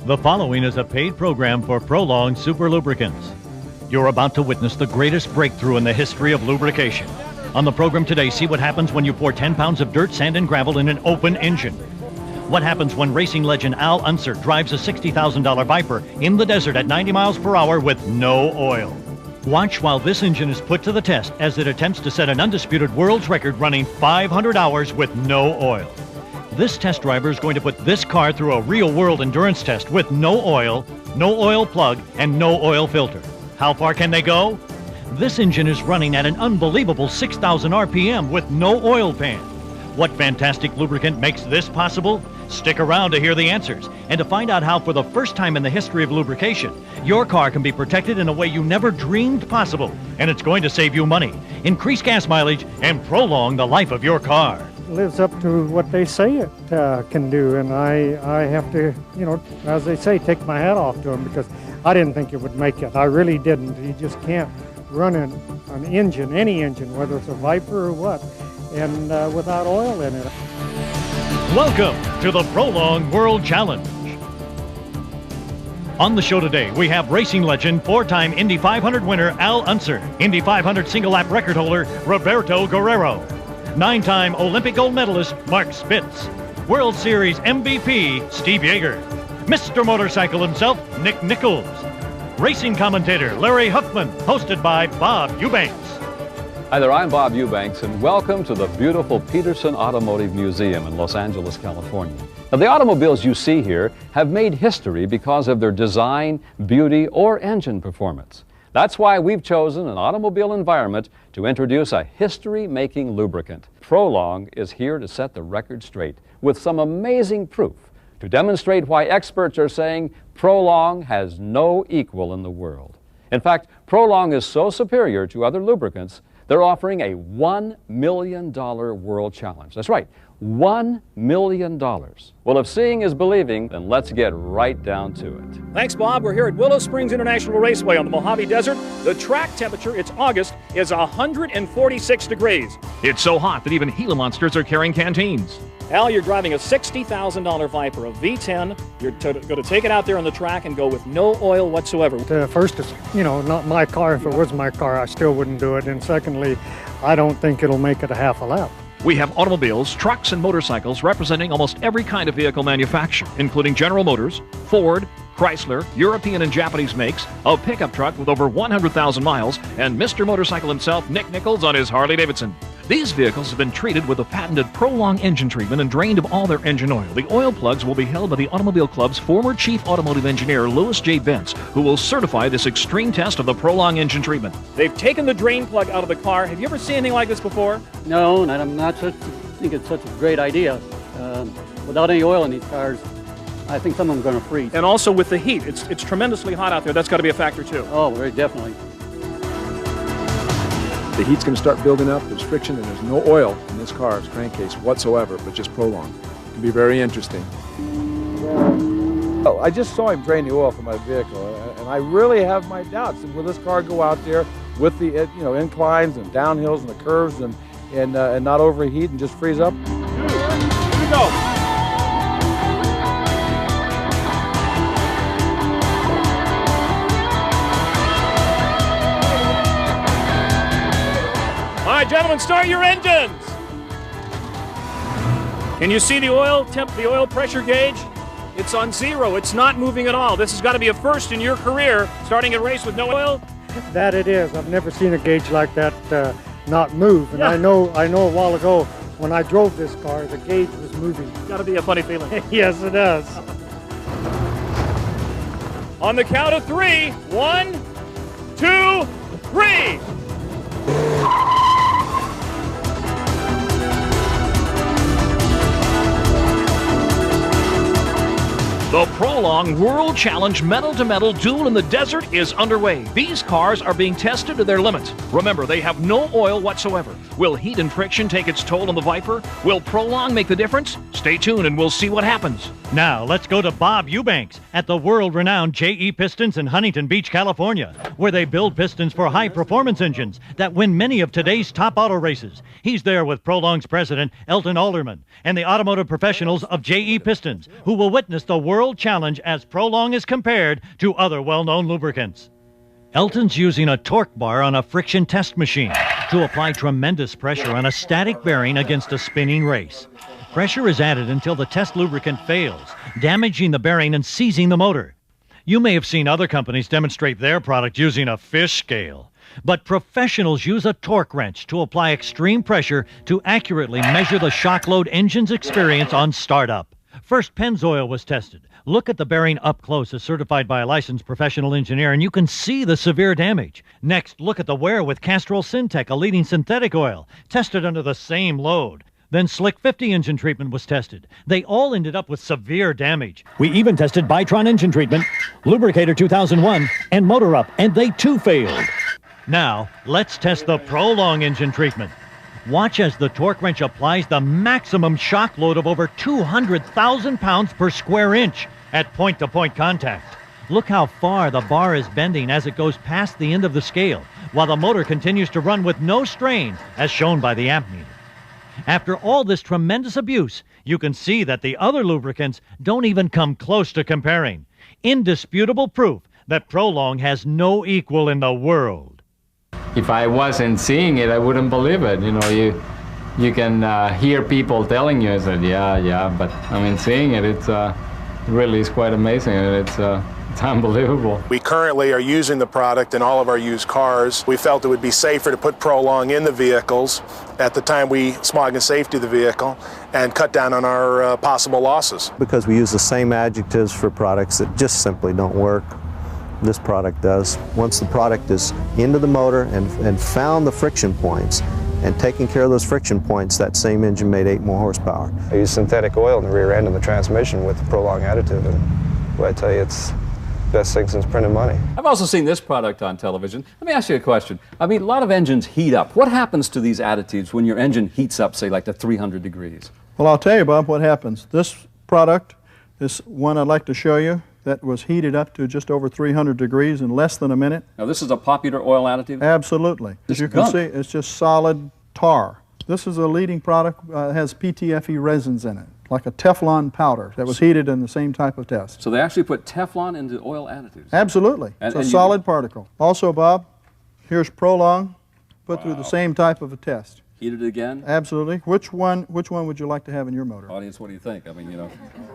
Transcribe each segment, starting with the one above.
The following is a paid program for Prolong Super Lubricants. You're about to witness the greatest breakthrough in the history of lubrication. On the program today, see what happens when you pour 10 pounds of dirt, sand, and gravel in an open engine. What happens when racing legend Al Unser drives a $60,000 Viper in the desert at 90 miles per hour with no oil. Watch while this engine is put to the test as it attempts to set an undisputed world's record running 500 hours with no oil. This test driver is going to put this car through a real-world endurance test with no oil plug, and no oil filter. How far can they go? This engine is running at an unbelievable 6,000 RPM with no oil pan. What fantastic lubricant makes this possible? Stick around to hear the answers and to find out how, for the first time in the history of lubrication, your car can be protected in a way you never dreamed possible. And it's going to save you money, increase gas mileage, and prolong the life of your car. Lives up to what they say it can do, and I have to, as they say, take my hat off to him, because I didn't think it would make it. I really didn't. You just can't run an engine, any engine, whether it's a Viper or what, and without oil in it. Welcome to the Prolong World Challenge. On the show today, we have racing legend, four-time Indy 500 winner Al Unser, Indy 500 single-lap record holder Roberto Guerrero, nine-time Olympic gold medalist Mark Spitz, World Series MVP Steve Yeager, Mr. Motorcycle himself Nick Nichols, racing commentator Larry Huffman, hosted by Bob Eubanks. Hi there, I'm Bob Eubanks, and welcome to the beautiful Peterson Automotive Museum in Los Angeles, California. Now, the automobiles you see here have made history because of their design, beauty, or engine performance. That's why we've chosen an automobile environment to introduce a history-making lubricant. Prolong is here to set the record straight with some amazing proof to demonstrate why experts are saying Prolong has no equal in the world. In fact, Prolong is so superior to other lubricants, they're offering a $1 million world challenge. That's right, $1 million. Well, if seeing is believing, then let's get right down to it. Thanks, Bob. We're here at Willow Springs International Raceway on the Mojave Desert. The track temperature, it's August, is 146 degrees. It's so hot that even Gila monsters are carrying canteens. Al, you're driving a $60,000 Viper, a V10. You're going to take it out there on the track and go with no oil whatsoever. First, it's, not my car. If it was my car, I still wouldn't do it. And secondly, I don't think it'll make it a half a lap. We have automobiles, trucks, and motorcycles representing almost every kind of vehicle manufacturer, including General Motors, Ford, Chrysler, European and Japanese makes, a pickup truck with over 100,000 miles, and Mr. Motorcycle himself, Nick Nichols, on his Harley-Davidson. These vehicles have been treated with a patented Prolong engine treatment and drained of all their engine oil. The oil plugs will be held by the Automobile Club's former chief automotive engineer, Louis J. Bentz, who will certify this extreme test of the Prolong engine treatment. They've taken the drain plug out of the car. Have you ever seen anything like this before? No, and I'm not think it's such a great idea. Without any oil in these cars, I think some of them are going to freeze. And also with the heat, it's tremendously hot out there. That's got to be a factor too. Oh, very definitely. The heat's going to start building up, there's friction, and there's no oil in this car's crankcase whatsoever, but just Prolong. It can be very interesting. Oh, I just saw him drain the oil from my vehicle, and I really have my doubts. Will this car go out there with the inclines and downhills and the curves and not overheat and just freeze up? Here we go. All right, gentlemen, start your engines. Can you see the oil pressure gauge? It's on zero. It's not moving at all. This has got to be a first in your career, starting a race with no oil. That it is. I've never seen a gauge like that not move. And yeah. I know a while ago when I drove this car, the gauge was moving. It's got to be a funny feeling. Yes, it does. On the count of three. 1, 2, 3. The Prolong World Challenge metal-to-metal duel in the desert is underway. These cars are being tested to their limits. Remember, they have no oil whatsoever. Will heat and friction take its toll on the Viper? Will Prolong make the difference? Stay tuned and we'll see what happens. Now, let's go to Bob Eubanks at the world-renowned J.E. Pistons in Huntington Beach, California, where they build pistons for high-performance engines that win many of today's top auto races. He's there with Prolong's president, Elton Alderman, and the automotive professionals of J.E. Pistons, who will witness the world world challenge as Prolong is compared to other well-known lubricants. Elton's using a torque bar on a friction test machine to apply tremendous pressure on a static bearing against a spinning race. Pressure is added until the test lubricant fails, damaging the bearing and seizing the motor. You may have seen other companies demonstrate their product using a fish scale, but professionals use a torque wrench to apply extreme pressure to accurately measure the shock load engines experience on startup. First, Pennzoil was tested. Look at the bearing up close as certified by a licensed professional engineer, and you can see the severe damage. Next, look at the wear with Castrol Syntec, a leading synthetic oil, tested under the same load. Then Slick 50 engine treatment was tested. They all ended up with severe damage. We even tested Bitron engine treatment, Lubricator 2001, and Motor Up, and they too failed. Now, let's test the Prolong engine treatment. Watch as the torque wrench applies the maximum shock load of over 200,000 pounds per square inch at point-to-point contact. Look how far the bar is bending as it goes past the end of the scale, while the motor continues to run with no strain, as shown by the amp meter. After all this tremendous abuse, you can see that the other lubricants don't even come close to comparing. Indisputable proof that Prolong has no equal in the world. If I wasn't seeing it, I wouldn't believe it. You know, you can hear people telling you, I said, yeah, but I mean, seeing it, it's really is quite amazing, and it's unbelievable. We currently are using the product in all of our used cars. We felt it would be safer to put Prolong in the vehicles at the time we smog and safety the vehicle and cut down on our possible losses. Because we use the same adjectives for products that just simply don't work. This product does. Once the product is into the motor and found the friction points and taking care of those friction points, that same engine made 8 more horsepower. I use synthetic oil in the rear end of the transmission with the Prolong additive, and boy, I tell you, it's the best thing since printing money. I've also seen this product on television. Let me ask you a question. I mean, a lot of engines heat up. What happens to these additives when your engine heats up, say, like to 300 degrees? Well, I'll tell you, Bob, what happens. This product, this one I'd like to show you, that was heated up to just over 300 degrees in less than a minute. Now, this is a popular oil additive? Absolutely. As you can see, it's just solid tar. This is a leading product, has PTFE resins in it, like a Teflon powder that was heated in the same type of test. So they actually put Teflon into oil additives? Absolutely. It's a solid particle. Also, Bob, here's Prolong, put through the same type of a test. Heated again? Absolutely. Which one would you like to have in your motor? Audience, what do you think? I mean, you know,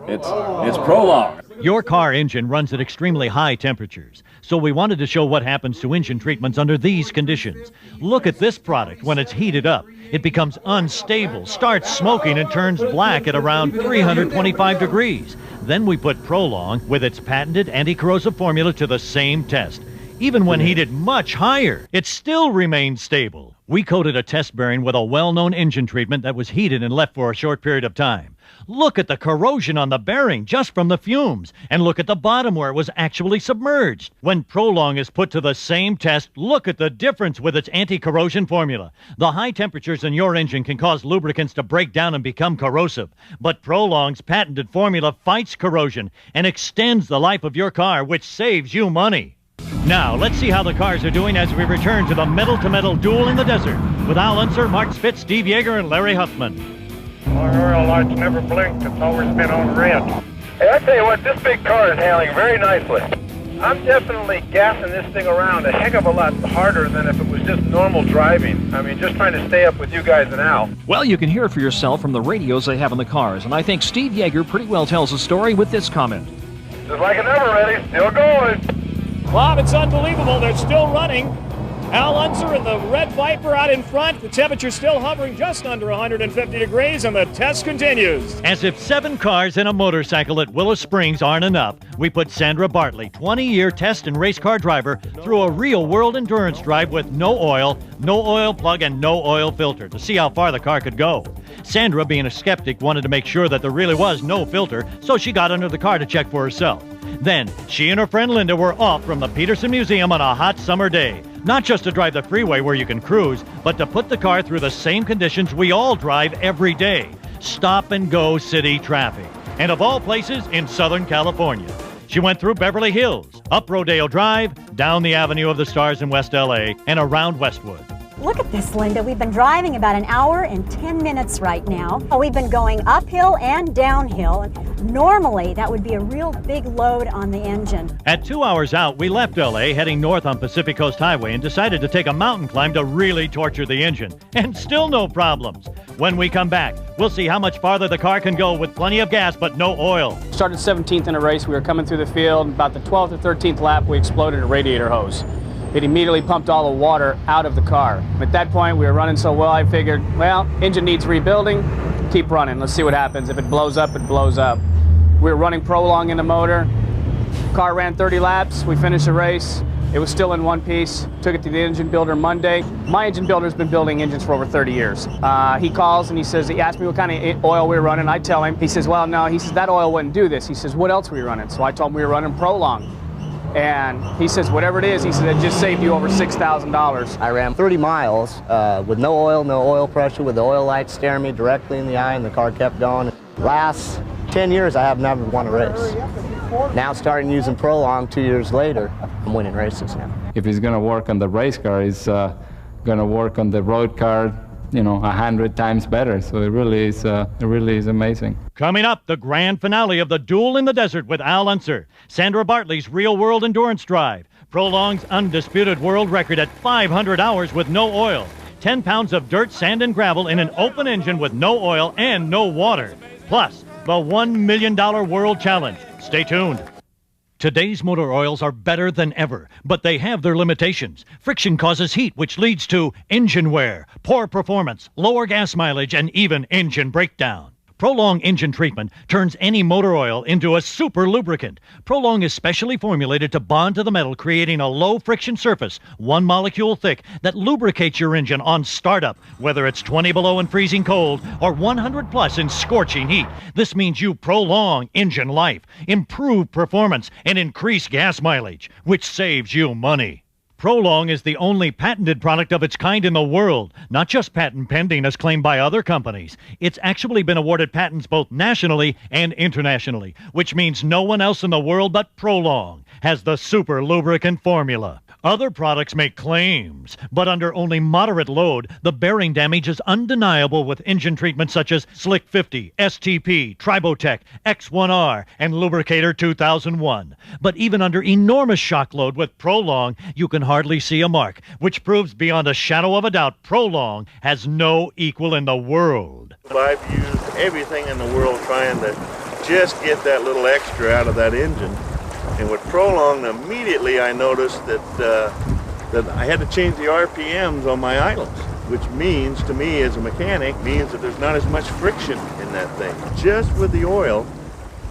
it's Prolong. Your car engine runs at extremely high temperatures, so we wanted to show what happens to engine treatments under these conditions. Look at this product when it's heated up. It becomes unstable, starts smoking, and turns black at around 325 degrees. Then we put Prolong with its patented anti-corrosive formula to the same test. Even when heated much higher, it still remained stable. We coated a test bearing with a well-known engine treatment that was heated and left for a short period of time. Look at the corrosion on the bearing just from the fumes, and look at the bottom where it was actually submerged. When Prolong is put to the same test, look at the difference with its anti-corrosion formula. The high temperatures in your engine can cause lubricants to break down and become corrosive, but Prolong's patented formula fights corrosion and extends the life of your car, which saves you money. Now, let's see how the cars are doing as we return to the metal-to-metal duel in the desert with Al Unser, Mark Spitz, Steve Yeager, and Larry Huffman. Our oil light's never blinked. It's always been on red. Hey, I tell you what, this big car is handling very nicely. I'm definitely gassing this thing around a heck of a lot harder than if it was just normal driving. I mean, just trying to stay up with you guys and Al. Well, you can hear it for yourself from the radios they have in the cars, and I think Steve Yeager pretty well tells the story with this comment. Just like it ever, Eddie. Still going. Bob, it's unbelievable. They're still running. Al Unser and the Red Viper out in front. The temperature's still hovering just under 150 degrees, and the test continues. As if 7 cars and a motorcycle at Willow Springs aren't enough, we put Sandra Bartley, 20-year test and race car driver, through a real-world endurance drive with no oil plug, and no oil filter to see how far the car could go. Sandra, being a skeptic, wanted to make sure that there really was no filter, so she got under the car to check for herself. Then, she and her friend Linda were off from the Peterson Museum on a hot summer day. Not just to drive the freeway where you can cruise, but to put the car through the same conditions we all drive every day. Stop-and-go city traffic. And of all places, in Southern California. She went through Beverly Hills, up Rodeo Drive, down the Avenue of the Stars in West L.A., and around Westwood. Look at this, Linda. We've been driving about an hour and 10 minutes right now. We've been going uphill and downhill. Normally, that would be a real big load on the engine. At 2 hours out, we left LA heading north on Pacific Coast Highway and decided to take a mountain climb to really torture the engine. And still no problems. When we come back, we'll see how much farther the car can go with plenty of gas but no oil. Started 17th in a race. We were coming through the field. About the 12th or 13th lap, we exploded a radiator hose. It immediately pumped all the water out of the car. At that point, we were running so well, I figured, well, engine needs rebuilding. Keep running. Let's see what happens. If it blows up, it blows up. We were running Prolong in the motor. Car ran 30 laps. We finished the race. It was still in one piece. Took it to the engine builder Monday. My engine builder's been building engines for over 30 years. He calls and he asked me what kind of oil we were running. I tell him. He says, well, no. He says, that oil wouldn't do this. He says, what else were you running? So I told him we were running Prolong. And he says, whatever it is, he said, it just saved you over $6,000. I ran 30 miles with no oil pressure, with the oil light staring me directly in the eye, and the car kept going. Last 10 years, I have never won a race. Now starting using Prolong 2 years later, I'm winning races now. If he's going to work on the race car, he's going to work on the road car, 100 times better. So it really is amazing. Coming up, the grand finale of the Duel in the Desert with Al Unser, Sandra Bartley's real-world endurance drive, Prolong's undisputed world record at 500 hours with no oil, 10 pounds of dirt, sand, and gravel in an open engine with no oil and no water, plus the $1 million World Challenge. Stay tuned. Today's motor oils are better than ever, but they have their limitations. Friction causes heat, which leads to engine wear, poor performance, lower gas mileage, and even engine breakdown. Prolong engine treatment turns any motor oil into a super lubricant. Prolong is specially formulated to bond to the metal, creating a low-friction surface, 1 molecule thick, that lubricates your engine on startup, whether it's 20 below in freezing cold or 100 plus in scorching heat. This means you prolong engine life, improve performance, and increase gas mileage, which saves you money. Prolong is the only patented product of its kind in the world, not just patent pending as claimed by other companies. It's actually been awarded patents both nationally and internationally, which means no one else in the world but Prolong has the super lubricant formula. Other products make claims, but under only moderate load, the bearing damage is undeniable with engine treatments such as Slick 50, STP, Tribotech, X1R, and Lubricator 2001. But even under enormous shock load with Prolong, you can hardly see a mark, which proves beyond a shadow of a doubt Prolong has no equal in the world. I've used everything in the world trying to just get that little extra out of that engine. And with Prolong, immediately I noticed that I had to change the RPMs on my idles, which means, to me as a mechanic, means that there's not as much friction in that thing. Just with the oil,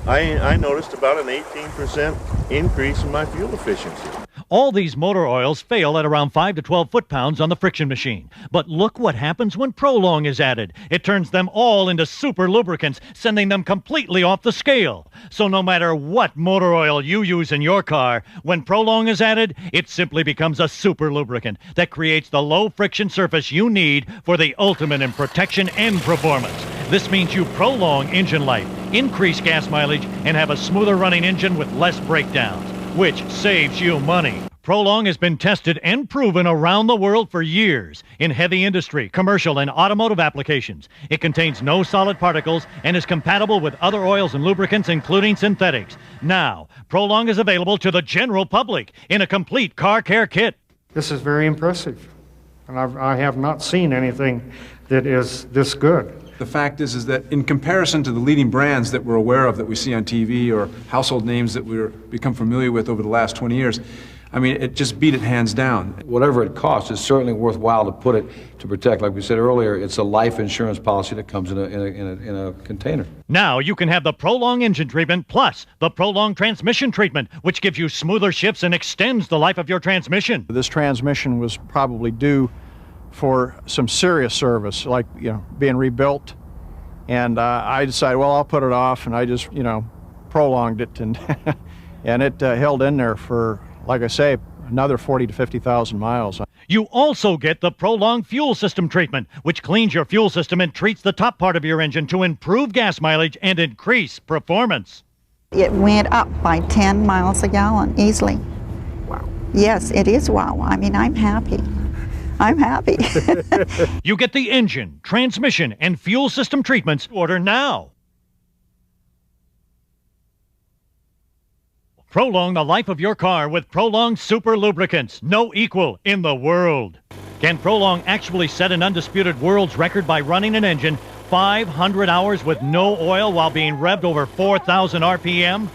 I noticed about an 18% increase in my fuel efficiency. All these motor oils fail at around 5 to 12 foot-pounds on the friction machine. But look what happens when Prolong is added. It turns them all into super lubricants, sending them completely off the scale. So no matter what motor oil you use in your car, when Prolong is added, it simply becomes a super lubricant that creates the low-friction surface you need for the ultimate in protection and performance. This means you prolong engine life, increase gas mileage, and have a smoother running engine with less breakdowns, which saves you money. Prolong has been tested and proven around the world for years in heavy industry, commercial, and automotive applications. It contains no solid particles and is compatible with other oils and lubricants, including synthetics. Now, Prolong is available to the general public in a complete car care kit. This is very impressive, and I have not seen anything that is this good. The fact is that in comparison to the leading brands that we're aware of that we see on TV or household names that we've become familiar with over the last 20 years, I mean, it just beat it hands down. Whatever it costs, it's certainly worthwhile to put it to protect. Like we said earlier, it's a life insurance policy that comes in a container. Now you can have the Prolong engine treatment plus the Prolong transmission treatment, which gives you smoother shifts and extends the life of your transmission. This transmission was probably due for some serious service, like being rebuilt, and I decided, well, I'll put it off, and I just prolonged it, and and it held in there for, like I say, another 40 to 50,000 miles. You also get the Prolong fuel system treatment, which cleans your fuel system and treats the top part of your engine to improve gas mileage and increase performance. It went up by 10 miles a gallon easily. Wow. Yes, it is wow. I mean, I'm happy. I'm happy. You get the engine, transmission, and fuel system treatments. Order now. Prolong the life of your car with Prolong Super Lubricants. No equal in the world. Can Prolong actually set an undisputed world's record by running an engine 500 hours with no oil while being revved over 4,000 RPM?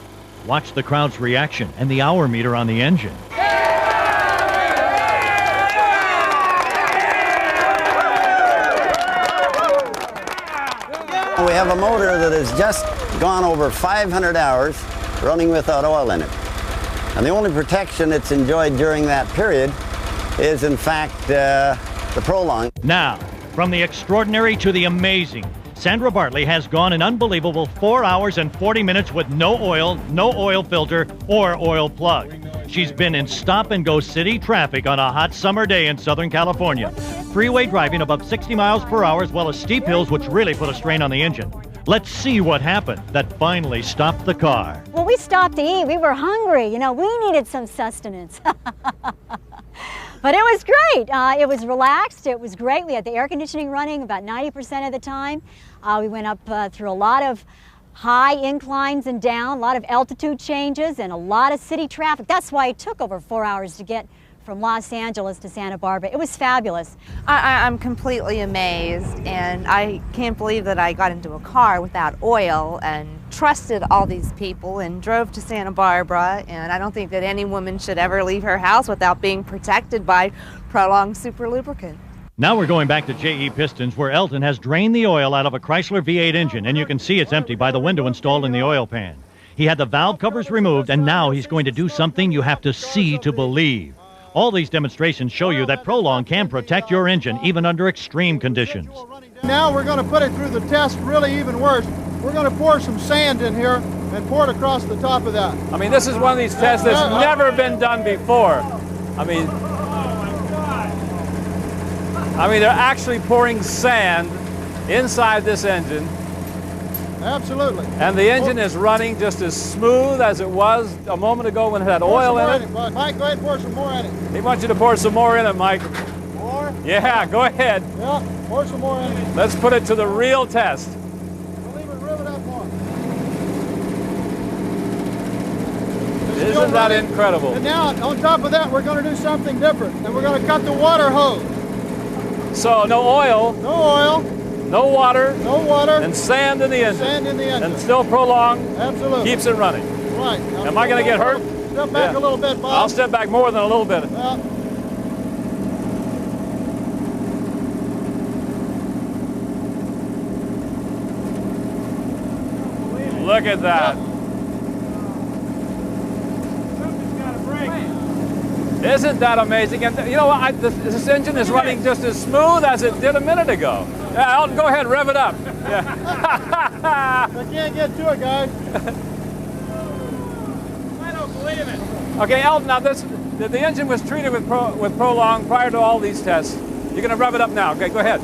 Watch the crowd's reaction and the hour meter on the engine. We have a motor that has just gone over 500 hours running without oil in it. And the only protection it's enjoyed during that period is, in fact, the Prolong. Now, from the extraordinary to the amazing, Sandra Bartley has gone an unbelievable 4 hours and 40 minutes with no oil filter, or oil plug. She's been in stop-and-go city traffic on a hot summer day in Southern California. Freeway driving above 60 miles per hour, as well as steep hills, which really put a strain on the engine. Let's see what happened that finally stopped the car. Well, we stopped to eat. We were hungry. You know, we needed some sustenance. But it was great. It was relaxed. It was great. We had the air conditioning running about 90% of the time. We went up through a lot of high inclines and down, a lot of altitude changes, and a lot of city traffic. That's why it took over 4 hours to get from Los Angeles to Santa Barbara. It was fabulous. I'm completely amazed, and I can't believe that I got into a car without oil and trusted all these people and drove to Santa Barbara, and I don't think that any woman should ever leave her house without being protected by Prolong Super Lubricant. Now we're going back to J.E. Pistons, where Elton has drained the oil out of a Chrysler V8 engine, and you can see it's empty by the window installed in the oil pan. He had the valve covers removed, and now he's going to do something you have to see to believe. All these demonstrations show you that Prolong can protect your engine even under extreme conditions. Now we're going to put it through the test really even worse. We're going to pour some sand in here and pour it across the top of that. I mean, this is one of these tests that's never been done before. I mean, they're actually pouring sand inside this engine. Absolutely. And the engine is running just as smooth as it was a moment ago when it had oil in it. Mike, go ahead and pour some more in it. He wants you to pour some more in it, Mike. More? Yeah, go ahead. Yeah, pour some more in it. Let's put it to the real test. We'll leave it rivet up more. Isn't that incredible? And now, on top of that, we're going to do something different. And we're going to cut the water hose. So, no oil. No oil. No water. No water. And sand in the engine. Sand in the engine. And still Prolong. Absolutely. Keeps it running. Right. Am I going to get hurt? Step back a little bit, Bob. I'll step back more than a little bit. Look at that. Isn't that amazing? And you know what? This engine is running just as smooth as it did a minute ago. Yeah, Elton, go ahead, rev it up. Yeah. I can't get to it, guys. I don't believe it. Okay, Elton, now the engine was treated with Prolong prior to all these tests. You're going to rev it up now. Okay, go ahead.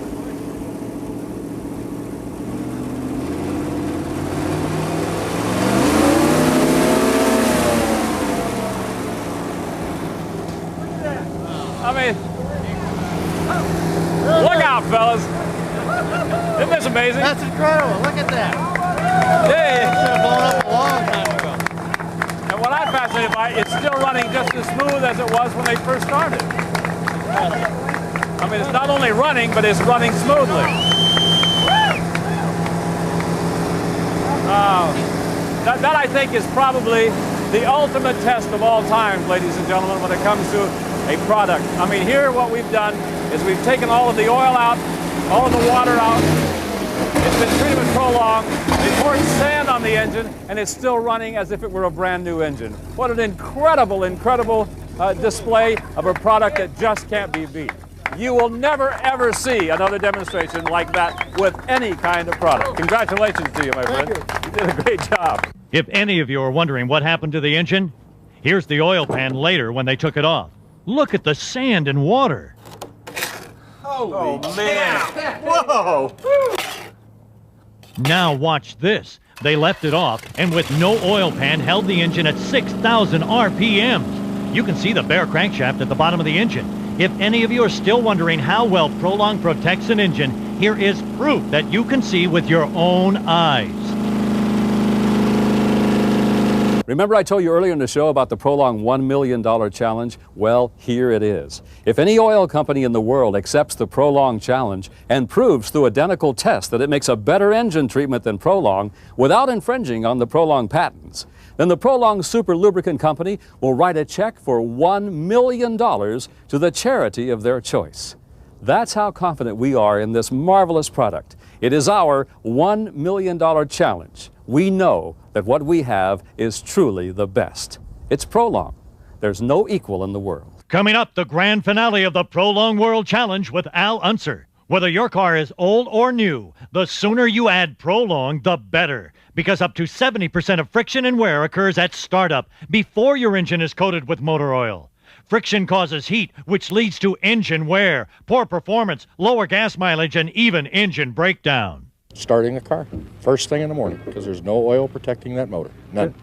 I mean, look out, fellas. Isn't this amazing? That's incredible. Look at that. Yeah. It should have blown up a long time ago. And what I'm fascinated by, it's still running just as smooth as it was when they first started. I mean, it's not only running, but it's running smoothly. That I think is probably the ultimate test of all time, ladies and gentlemen, when it comes to a product. I mean, here what we've done is we've taken all of the oil out, all of the water out. It's been treated with Prolong. They poured sand on the engine, and it's still running as if it were a brand new engine. What an incredible, incredible display of a product that just can't be beat. You will never, ever see another demonstration like that with any kind of product. Congratulations to you, my friend. You did a great job. If any of you are wondering what happened to the engine, here's the oil pan later when they took it off. Look at the sand and water. Holy man. Whoa. Now watch this. They left it off and with no oil pan held the engine at 6,000 RPMs. You can see the bare crankshaft at the bottom of the engine. If any of you are still wondering how well Prolong protects an engine, here is proof that you can see with your own eyes. Remember I told you earlier in the show about the Prolong $1 million challenge? Well, here it is. If any oil company in the world accepts the Prolong challenge and proves through identical tests that it makes a better engine treatment than Prolong without infringing on the Prolong patents, then the Prolong Super Lubricant Company will write a check for $1 million to the charity of their choice. That's how confident we are in this marvelous product. It is our $1 million challenge. We know that what we have is truly the best. It's Prolong. There's no equal in the world. Coming up, the grand finale of the Prolong World Challenge with Al Unser. Whether your car is old or new, the sooner you add Prolong, the better. Because up to 70% of friction and wear occurs at startup, before your engine is coated with motor oil. Friction causes heat, which leads to engine wear, poor performance, lower gas mileage, and even engine breakdown. Starting a car first thing in the morning, because there's no oil protecting that motor. None.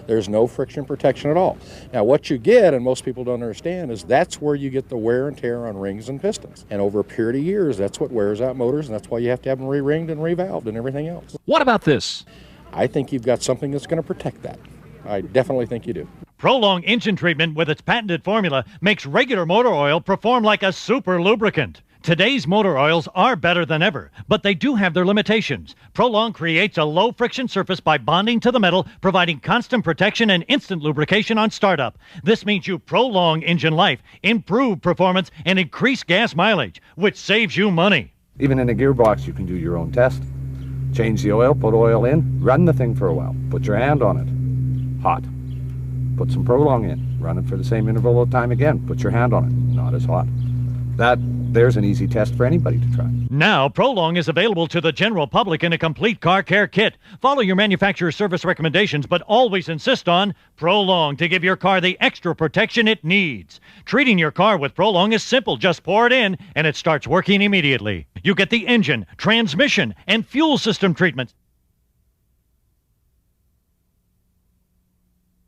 There's no friction protection at all. Now what you get, and most people don't understand, is that's where you get the wear and tear on rings and pistons. And over a period of years, that's what wears out motors, and that's why you have to have them re-ringed and revalved and everything else. What about this? I think you've got something that's going to protect that. I definitely think you do. Prolong engine treatment with its patented formula makes regular motor oil perform like a super lubricant. Today's motor oils are better than ever, but they do have their limitations. Prolong creates a low friction surface by bonding to the metal, providing constant protection and instant lubrication on startup. This means you prolong engine life, improve performance, and increase gas mileage, which saves you money. Even in a gearbox, you can do your own test. Change the oil, put oil in, run the thing for a while. Put your hand on it. Hot. Put some Prolong in. Run it for the same interval of time again. Put your hand on it. Not as hot. There's an easy test for anybody to try. Now, Prolong is available to the general public in a complete car care kit. Follow your manufacturer's service recommendations, but always insist on Prolong to give your car the extra protection it needs. Treating your car with Prolong is simple. Just pour it in, and it starts working immediately. You get the engine, transmission, and fuel system treatments.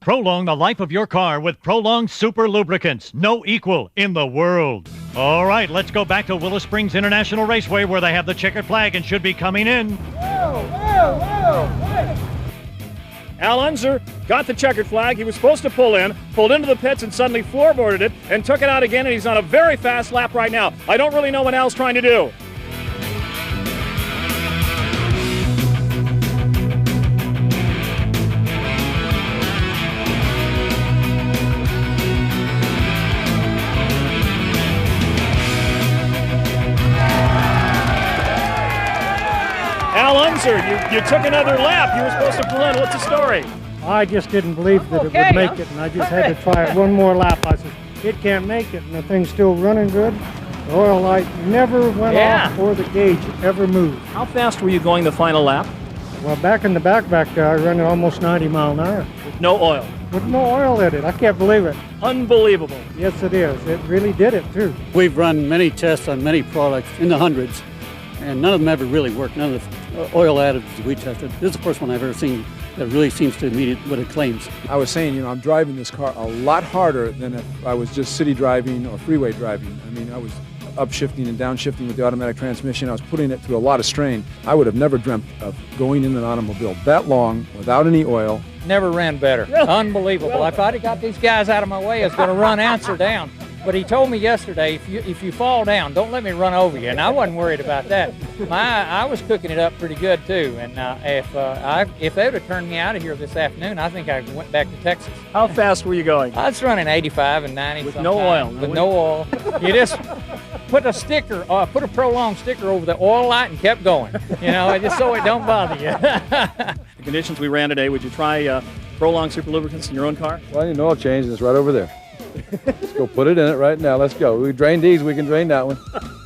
Prolong the life of your car with Prolong Super Lubricants. No equal in the world. All right, let's go back to Willow Springs International Raceway where they have the checkered flag and should be coming in. Al Unser got the checkered flag. He was supposed to pull in, pulled into the pits and suddenly floorboarded it and took it out again, and he's on a very fast lap right now. I don't really know what Al's trying to do. Al Unser, you took another lap. You were supposed to pull in. What's the story? I just didn't believe that it would make it, and I just had to try it one more lap. I said, it can't make it, and the thing's still running good. The oil light never went off or the gauge ever moved. How fast were you going the final lap? Well, back in the back there, I ran at almost 90 miles an hour. With no oil? With no oil in it. I can't believe it. Unbelievable. Yes, it is. It really did it, too. We've run many tests on many products in the hundreds, and none of them ever really worked. None of the oil additives we tested. This is the first one I've ever seen that really seems to meet what it claims. I was saying, I'm driving this car a lot harder than if I was just city driving or freeway driving. I mean, I was upshifting and downshifting with the automatic transmission. I was putting it through a lot of strain. I would have never dreamt of going in an automobile that long without any oil. Never ran better. Unbelievable. If I'd have got these guys out of my way, I was going to run Answer down. But he told me yesterday, if you fall down, don't let me run over you. And I wasn't worried about that. I was cooking it up pretty good, too. And if they would have turned me out of here this afternoon, I think I went back to Texas. How fast were you going? I was running 85 and 90. With no oil? With no oil. You just put a sticker, put a Prolong sticker over the oil light and kept going. Just so it don't bother you. The conditions we ran today, would you try Prolong Super Lubricants in your own car? Well, oil change is right over there. Let's go put it in it right now. Let's go. We drained these. We can drain that one.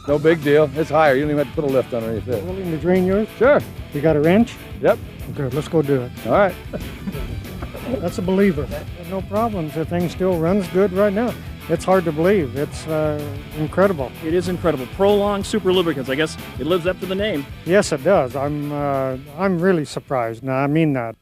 No big deal. It's higher. You don't even have to put a lift underneath it. Willing to drain yours? Sure. You got a wrench? Yep. Good. Let's go do it. All right. That's a believer. No problems. The thing still runs good right now. It's hard to believe. It's incredible. It is incredible. Prolong Super Lubricants. I guess it lives up to the name. Yes, it does. I'm really surprised. Now, I mean that.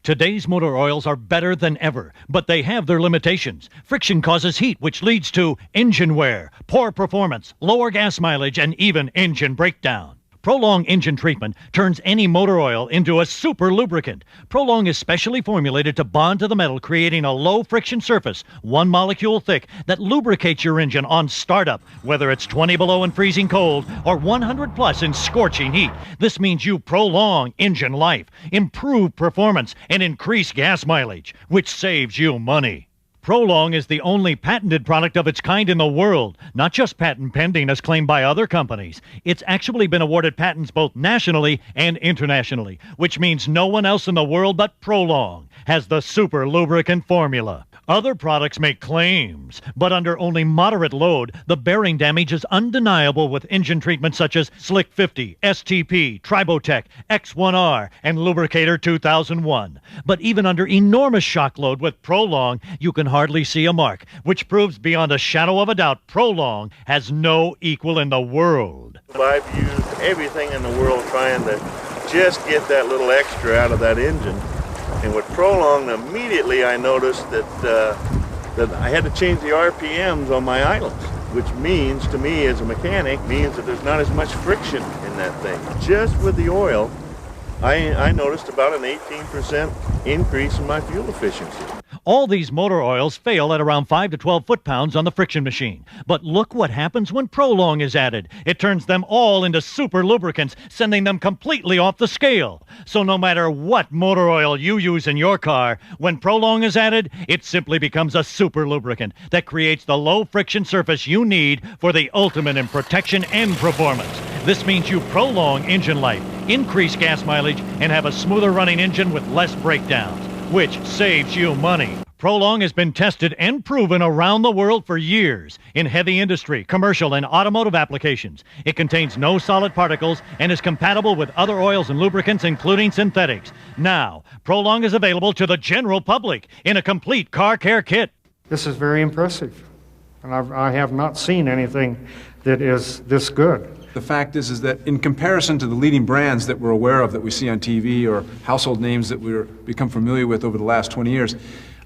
Today's motor oils are better than ever, but they have their limitations. Friction causes heat, which leads to engine wear, poor performance, lower gas mileage, and even engine breakdown. Prolong engine treatment turns any motor oil into a super lubricant. Prolong is specially formulated to bond to the metal, creating a low friction surface, 1 molecule thick, that lubricates your engine on startup, whether it's 20 below in freezing cold or 100 plus in scorching heat. This means you prolong engine life, improve performance, and increase gas mileage, which saves you money. Prolong is the only patented product of its kind in the world, not just patent pending as claimed by other companies. It's actually been awarded patents both nationally and internationally, which means no one else in the world but Prolong has the super lubricant formula. Other products make claims, but under only moderate load, the bearing damage is undeniable with engine treatments such as Slick 50, STP, Tribotech, X1R, and Lubricator 2001. But even under enormous shock load with Prolong, you can hardly see a mark, which proves beyond a shadow of a doubt Prolong has no equal in the world. I've used everything in the world trying to just get that little extra out of that engine. And with Prolong, immediately I noticed that that I had to change the RPMs on my idles, which means to me as a mechanic means that there's not as much friction in that thing. Just with the oil, I noticed about an 18% increase in my fuel efficiency. All these motor oils fail at around 5 to 12 foot-pounds on the friction machine. But look what happens when Prolong is added. It turns them all into super lubricants, sending them completely off the scale. So no matter what motor oil you use in your car, when Prolong is added, it simply becomes a super lubricant that creates the low friction surface you need for the ultimate in protection and performance. This means you prolong engine life, increase gas mileage, and have a smoother running engine with less breakdowns, which saves you money. Prolong has been tested and proven around the world for years in heavy industry, commercial, and automotive applications. It contains no solid particles and is compatible with other oils and lubricants, including synthetics. Now, Prolong is available to the general public in a complete car care kit. This is very impressive, and I have not seen anything that is this good. The fact is that in comparison to the leading brands that we're aware of that we see on TV or household names that we've become familiar with over the last 20 years,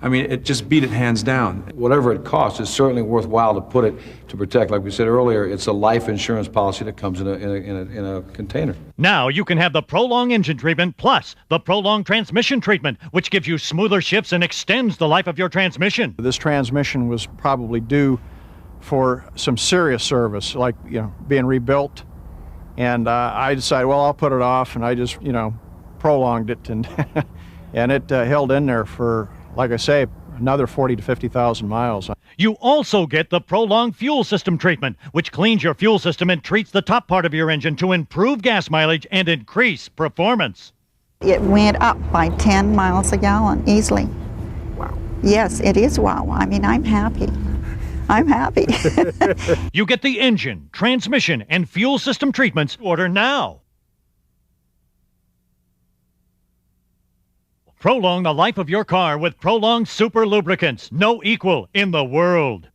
I mean, it just beat it hands down. Whatever it costs, it's certainly worthwhile to put it to protect. Like we said earlier, it's a life insurance policy that comes in a container. Now you can have the Prolong engine treatment plus the Prolong transmission treatment, which gives you smoother shifts and extends the life of your transmission. This transmission was probably due for some serious service, like, being rebuilt. And I decided, well, I'll put it off, and I just, prolonged it, and and it held in there for, like I say, another 40 to 50,000 miles. You also get the Prolong fuel system treatment, which cleans your fuel system and treats the top part of your engine to improve gas mileage and increase performance. It went up by 10 miles a gallon easily. Wow. Yes, it is wow. I mean, I'm happy. I'm happy. You get the engine, transmission, and fuel system treatments. Order now. Prolong the life of your car with Prolong Super Lubricants. No equal in the world.